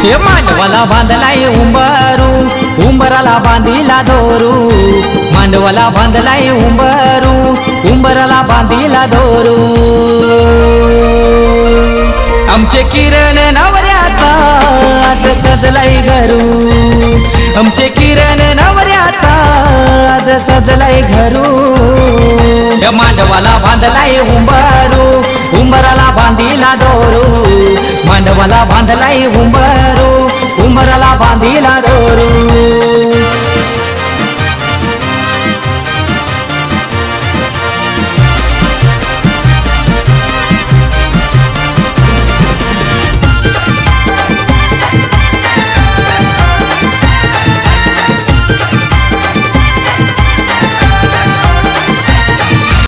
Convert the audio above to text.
हे मांडवाला बांधलाय उंबरू, उंबराला बांधिला दोरू. मांडवाला बांधलाय उंबरू, उंबराला बांधिला दोरू. आमचे किरण नवऱ्याचा आज सजलाय घरू. आमचे किरण नवऱ्याचा आज सजलाय घरू. या मांडवाला बांधलाय उंबरू, उंबराला बांधिला दोरू. मांडवाला बांधलाय उंबरू,